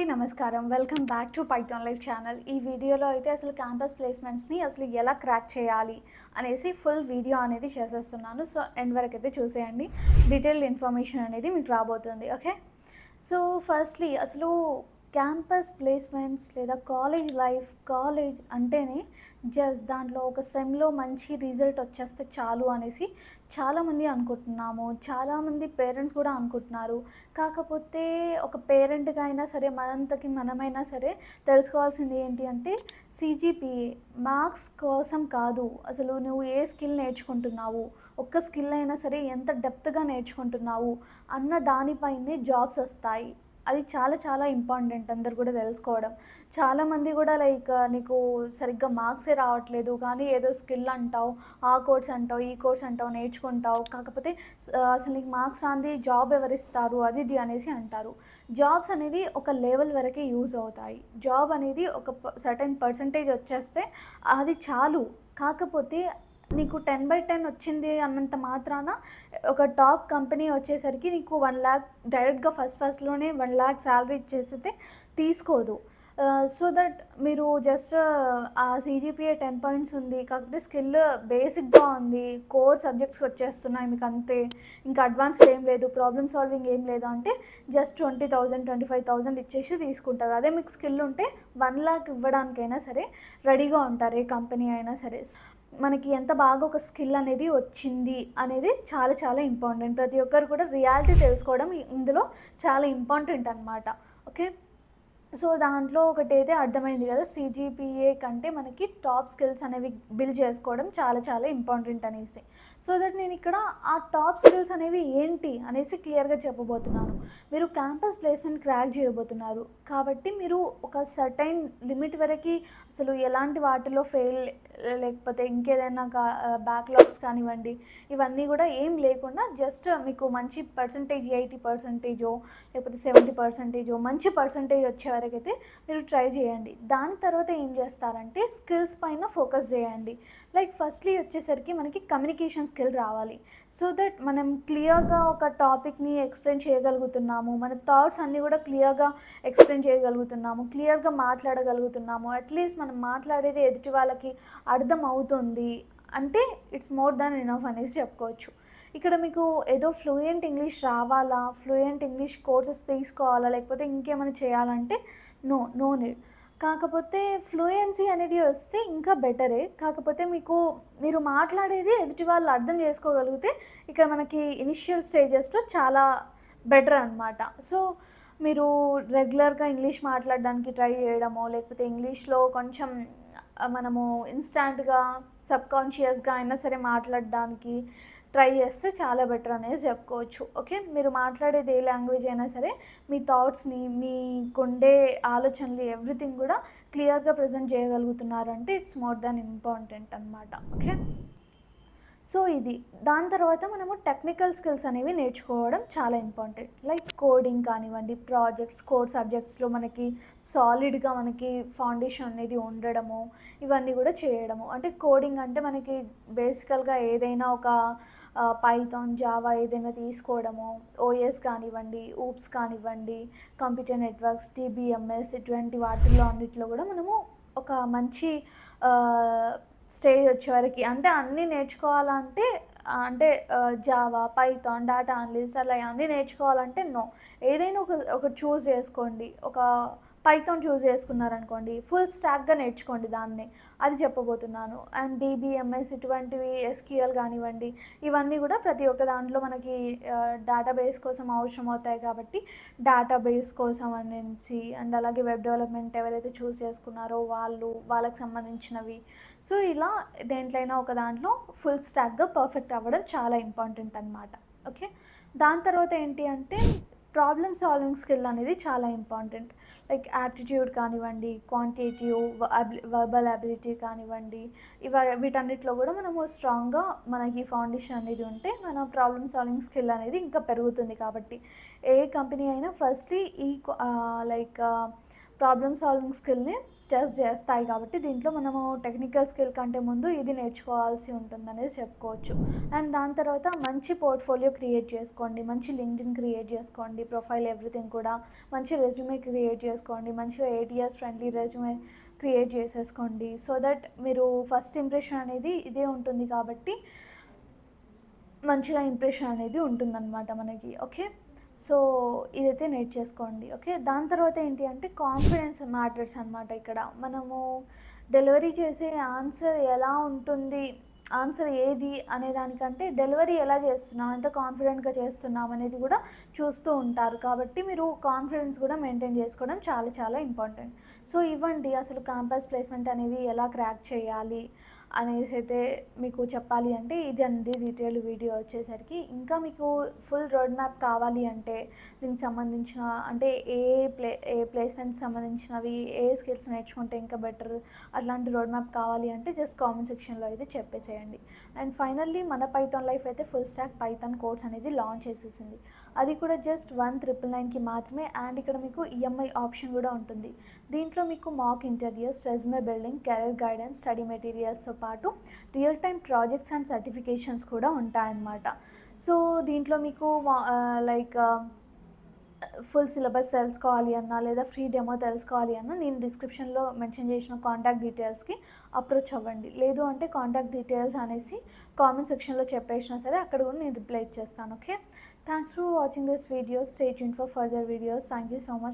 నమస్కారం. Welcome back to Python life channel. ఈ వీడియోలో అయితే అసలు క్యాంపస్ ప్లేస్మెంట్స్‌ని అసలు ఎలా క్రాక్ చేయాలి అనేసి ఫుల్ వీడియో అనేది చేసేస్తున్నాను. సో, ఎండ్ వరకు అయితే చూసేయండి. డీటెయిల్డ్ ఇన్ఫర్మేషన్ అనేది మీకు రాబోతుంది. ఓకే. సో, ఫస్ట్‌లీ అసలు క్యాంపస్ ప్లేస్మెంట్స్ లేదా కాలేజ్ అంటేనే జస్ట్ దాంట్లో ఒక సెమ్‌లో మంచి రిజల్ట్ వచ్చేస్తే చాలు అనేసి చాలామంది అనుకుంటున్నాము. చాలామంది పేరెంట్స్ కూడా అనుకుంటున్నారు. కాకపోతే ఒక పేరెంట్‌గా అయినా సరే, మనంతకి మనమైనా సరే తెలుసుకోవాల్సింది ఏంటి అంటే సీజీపీఏ మార్క్స్ కోసం కాదు. అసలు నువ్వు ఏ స్కిల్ నేర్చుకుంటున్నావు, ఒక్క స్కిల్ అయినా సరే ఎంత డెప్త్‌గా నేర్చుకుంటున్నావు అన్న దానిపైనే జాబ్స్ వస్తాయి. అది చాలా చాలా ఇంపార్టెంట్ అందరు కూడా తెలుసుకోవడం. చాలామంది కూడా నీకు సరిగ్గా మార్క్సే రావట్లేదు, కానీ ఏదో స్కిల్ అంటావు, ఆ కోర్స్ అంటావు, ఈ కోర్స్ అంటావు, నేర్చుకుంటావు. కాకపోతే అసలు నీకు మార్క్స్ రాంది జాబ్ ఎవరిస్తారు అది ఇది అనేసి అంటారు. జాబ్స్ అనేది ఒక లెవెల్ వరకే యూజ్ అవుతాయి. జాబ్ అనేది ఒక సర్టెన్ పర్సంటేజ్ వచ్చేస్తే అది చాలు. కాకపోతే నీకు 10/10 వచ్చింది అన్నంత మాత్రాన ఒక టాప్ కంపెనీ వచ్చేసరికి నీకు 1,00,000 డైరెక్ట్గా ఫస్ట్లోనే 1,00,000 శాలరీ ఇచ్చేస్తే తీసుకోదు. సో దట్ మీరు జస్ట్ ఆ సీజీపీఏ 10 పాయింట్స్ ఉంది, కాకపోతే స్కిల్ బేసిక్గా ఉంది, కోర్ సబ్జెక్ట్స్ వచ్చేస్తున్నాయి మీకు అంతే, ఇంకా అడ్వాన్స్డ్ ఏం లేదు, ప్రాబ్లమ్ సాల్వింగ్ ఏం లేదు అంటే జస్ట్ 20,000 25,000 ఇచ్చేసి తీసుకుంటారు. అదే మీకు స్కిల్ ఉంటే 1,00,000 ఇవ్వడానికైనా సరే రెడీగా ఉంటారు ఏ కంపెనీ అయినా సరే. మనకి ఎంత బాగా ఒక స్కిల్ అనేది వచ్చింది అనేది చాలా చాలా ఇంపార్టెంట్. ప్రతి ఒక్కరు కూడా రియాలిటీ తెలుసుకోవడం ఇందులో చాలా ఇంపార్టెంట్ అనమాట. ఓకే. సో, దాంట్లో ఒకటైతే అర్థమైంది కదా, సీజీపీఏ కంటే మనకి టాప్ స్కిల్స్ అనేవి బిల్డ్ చేసుకోవడం చాలా చాలా ఇంపార్టెంట్ అనేసి. సో దట్ నేను ఇక్కడ ఆ టాప్ స్కిల్స్ అనేవి ఏంటి అనేసి క్లియర్గా చెప్పబోతున్నాను. మీరు క్యాంపస్ ప్లేస్మెంట్ క్రాక్ చేయబోతున్నారు కాబట్టి మీరు ఒక సర్టైన్ లిమిట్ వరకు అసలు ఎలాంటి వాటిలో ఫెయిల్ లేకపోతే ఇంకేదైనా బ్యాక్లాగ్స్ కానివ్వండి, ఇవన్నీ కూడా ఏం లేకుండా జస్ట్ మీకు మంచి పర్సంటేజ్ 80% లేకపోతే 70% మంచి పర్సంటేజ్ వచ్చే వరకైతే మీరు ట్రై చేయండి. దాని తర్వాత ఏం చేస్తారంటే స్కిల్స్ పైన ఫోకస్ చేయండి. ఫస్ట్లీ వచ్చేసరికి మనకి కమ్యూనికేషన్ స్కిల్ రావాలి. సో దట్ మనం క్లియర్గా ఒక టాపిక్ని ఎక్స్ప్లెయిన్ చేయగలుగుతున్నాము, మన థాట్స్ అన్నీ కూడా క్లియర్గా ఎక్స్ప్లెయిన్ చేయగలుగుతున్నాము, క్లియర్గా మాట్లాడగలుగుతున్నాము. అట్లీస్ట్ మనం మాట్లాడేది ఎదుటి వాళ్ళకి అర్థం అవుతుంది అంటే ఇట్స్ మోర్ దాన్ ఎనఫ్ అనేసి చెప్పుకోవచ్చు. ఇక్కడ మీకు ఏదో ఫ్లూయెంట్ ఇంగ్లీష్ రావాలా, ఫ్లూయెంట్ ఇంగ్లీష్ కోర్సెస్ తీసుకోవాలా, లేకపోతే ఇంకేమైనా చేయాలంటే నో నీడ్. కాకపోతే ఫ్లూయెన్సీ అనేది వస్తే ఇంకా బెటరే. కాకపోతే మీరు మాట్లాడేది ఎదుటి వాళ్ళు అర్థం చేసుకోగలిగితే ఇక్కడ మనకి ఇనిషియల్ స్టేజెస్లో చాలా బెటర్ అనమాట. సో మీరు రెగ్యులర్గా ఇంగ్లీష్ మాట్లాడడానికి ట్రై చేయడమో, లేకపోతే ఇంగ్లీష్లో కొంచెం మనము ఇన్స్టాంట్గా సబ్కాన్షియస్గా అయినా సరే మాట్లాడడానికి ట్రై చేస్తే చాలా బెటర్ అనేది చెప్పుకోవచ్చు. ఓకే. మీరు మాట్లాడేది ఏ లాంగ్వేజ్ అయినా సరే మీ థాట్స్ని, మీకుండే ఆలోచనలు ఎవ్రీథింగ్ కూడా క్లియర్గా ప్రజెంట్ చేయగలుగుతున్నారంటే ఇట్స్ మోర్ దాన్ ఇంపార్టెంట్ అనమాట. ఓకే. సో దాని తర్వాత మనము టెక్నికల్ స్కిల్స్ అనేవి నేర్చుకోవడం చాలా ఇంపార్టెంట్. కోడింగ్ కానివ్వండి, ప్రాజెక్ట్స్, కోర్ సబ్జెక్ట్స్లో మనకి సాలిడ్గా మనకి ఫౌండేషన్ అనేది ఉండడము, ఇవన్నీ కూడా చేయడము. అంటే కోడింగ్ అంటే మనకి బేసికల్గా ఏదైనా ఒక పైథాన్, జావా ఏదైనా తీసుకోవడము, ఓఎస్ కానివ్వండి, ఊప్స్ కానివ్వండి, కంప్యూటర్ నెట్వర్క్స్, టీబీఎంఎస్, ఇటువంటి వాటిల్లో అన్నిట్లో కూడా మనము ఒక మంచి స్టేజ్ వచ్చేవరకు అంటే అన్నీ నేర్చుకోవాలంటే అంటే జావా, పైథాన్, డేటా అనలిస్ట్ అలా అన్నీ నేర్చుకోవాలంటే ఏదైనా ఒకటి చూస్ చేసుకోండి. ఒక పైథాన్ చూస్ చేసుకున్నారనుకోండి, ఫుల్ స్టాక్గా నేర్చుకోండి దాన్ని, అది చెప్పబోతున్నాను. అండ్ డీబీఎంఎస్ ఇటువంటివి, ఎస్క్యూఎల్ కానివ్వండి, ఇవన్నీ కూడా ప్రతి ఒక్క దాంట్లో మనకి డేటాబేస్ కోసం అవసరం అవుతాయి కాబట్టి డేటాబేస్ కోసం అనేసి, అండ్ అలాగే వెబ్ డెవలప్మెంట్ ఎవరైతే చూస్ చేసుకున్నారో వాళ్ళకి సంబంధించినవి. సో ఇలా దేంట్లైనా ఒక దాంట్లో ఫుల్ స్టాక్గా పర్ఫెక్ట్ అవ్వడం చాలా ఇంపార్టెంట్ అనమాట. ఓకే. దాని తర్వాత ఏంటి అంటే ప్రాబ్లమ్ సాల్వింగ్ స్కిల్ అనేది చాలా ఇంపార్టెంట్. యాప్టిట్యూడ్ కానివ్వండి, క్వాంటిటేటివ్, వర్బల్ అబిలిటీ కానివ్వండి, వీటన్నిటిలో కూడా మనము స్ట్రాంగ్గా మనకి ఫౌండేషన్ అనేది ఉంటే మన ప్రాబ్లమ్ సాల్వింగ్ స్కిల్ అనేది ఇంకా పెరుగుతుంది. కాబట్టి ఏ కంపెనీ అయినా ఫస్ట్లీ ప్రాబ్లమ్ సాల్వింగ్ స్కిల్ని టెస్ట్ చేస్తాయి. కాబట్టి దీంట్లో మనము టెక్నికల్ స్కిల్ కంటే ముందు ఇది నేర్చుకోవాల్సి ఉంటుందనేది చెప్పుకోవచ్చు. అండ్ దాని తర్వాత మంచి పోర్ట్ఫోలియో క్రియేట్ చేసుకోండి, మంచి లింక్డ్ఇన్ క్రియేట్ చేసుకోండి, ప్రొఫైల్ ఎవ్రీథింగ్ కూడా మంచి రెజ్యూమే క్రియేట్ చేసుకోండి, మంచిగా 8 years ఫ్రెండ్లీ రెజ్యూమే క్రియేట్ చేసేసుకోండి. సో దట్ మీరు ఫస్ట్ ఇంప్రెషన్ అనేది ఇదే ఉంటుంది కాబట్టి మంచిగా ఇంప్రెషన్ అనేది ఉంటుందన్నమాట మనకి. ఓకే, సో ఇదైతే నేర్చేసుకోండి. ఓకే, దాని తర్వాత ఏంటి అంటే కాన్ఫిడెన్స్ మ్యాటర్స్ అనమాట. ఇక్కడ మనము డెలివరీ చేసే ఆన్సర్ ఎలా ఉంటుంది, ఆన్సర్ ఏది అనే దానికంటే డెలివరీ ఎలా చేస్తున్నాం, ఎంత కాన్ఫిడెంట్గా చేస్తున్నాం అనేది కూడా చూస్తూ ఉంటారు. కాబట్టి మీరు కాన్ఫిడెన్స్ కూడా మెయింటైన్ చేసుకోవడం చాలా చాలా ఇంపార్టెంట్. సో ఇవ్వండి అసలు క్యాంపస్ ప్లేస్మెంట్ అనేవి ఎలా క్రాక్ చేయాలి అనేసి అయితే మీకు చెప్పాలి అంటే ఇది అండి డీటెయిల్ వీడియో వచ్చేసరికి. ఇంకా మీకు ఫుల్ రోడ్ మ్యాప్ కావాలి అంటే దీనికి సంబంధించిన అంటే ఏ ప్లేస్మెంట్కి సంబంధించినవి ఏ స్కిల్స్ నేర్చుకుంటే ఇంకా బెటర్ అట్లాంటి రోడ్ మ్యాప్ కావాలి అంటే జస్ట్ కామెంట్ సెక్షన్లో అయితే చెప్పేసేయండి. అండ్ ఫైనల్లీ మన పైథాన్ లైఫ్ అయితే ఫుల్ స్టాక్ పైథాన్ కోర్స్ అనేది లాంచ్ చేసేసింది. అది కూడా జస్ట్ 1,999కి మాత్రమే. అండ్ ఇక్కడ మీకు ఈఎంఐ ఆప్షన్ కూడా ఉంటుంది. దీంట్లో మీకు mock interviews, resume building, career guidance, study మెటీరియల్స్తో పాటు real time projects and certifications కూడా ఉంటాయన్నమాట. సో దీంట్లో మీకు లైక్ ఫుల్ సిలబస్ తెలుసుకోవాలి అన్నా లేదా ఫ్రీ డెమో తెలుసుకోవాలి అన్నా నేను డిస్క్రిప్షన్లో మెన్షన్ చేసిన కాంటాక్ట్ డీటెయిల్స్కి అప్రోచ్ అవ్వండి. లేదు అంటే కాంటాక్ట్ డీటెయిల్స్ అనేసి కామెంట్ సెక్షన్లో చెప్పేసినా సరే అక్కడ కూడా నేను రిప్లై ఇచ్చేస్తాను. Okay, thanks for watching this videos. Stay tuned for further videos. Thank you so much.